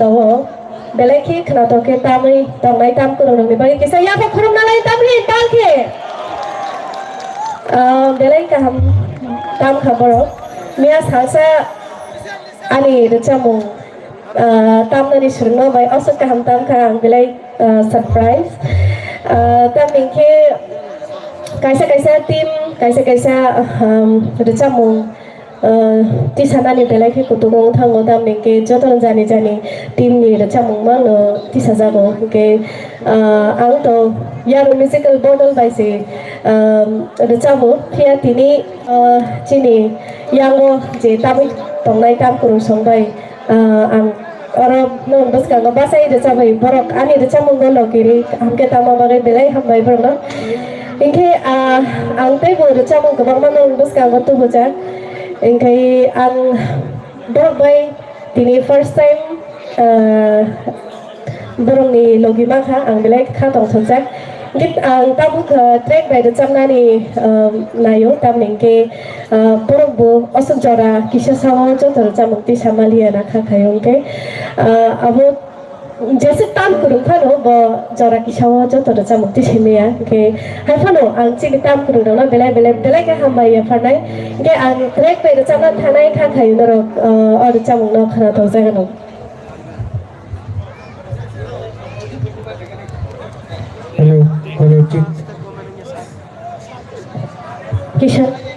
dawo belai ki khna to ke tamai tamai tam ko rong ni bagi kisa ya ko khrum na lai tam hi tal ke belai ka ham tam khabaro mia sangsa ani de chamung tam na ni surno bai asuk ka ham tam ka belai surprise tam ning ke kaisa kaisa tim kaisa kaisa de chamung ti sana ni belai ke kutugong thango tam ning ke joton jani jani tim ni de chamung ma no ti sajago ke ang to yang musical bottle bai se de chamu khia tini chini yango je tabi tongnai tam kurung songbai ang orang non bas ka basai de chabai borok ani de chamung go lokiri hamke tama bare belai hambai borno ingke ang tai bo de chamung ko bang non bas ka go tu boja ingkai ang borok bai tini first time borong ni logi ma kha ang belai kha tong thonjak git ang tabu ke track bai de chamna ni nayo tam ningke borok bo osok jora kisa sawo jotor chamukti samalia na kha khayong ke abo jese tam kurung phano bo jora kisawo jotor chamukti simia ke hai phano ang chi tam kurung dona belai ka hambai ya phanai ke ang track bai de chamna thanai kha khayu no or chamung no khana to jaga no hello check Kishan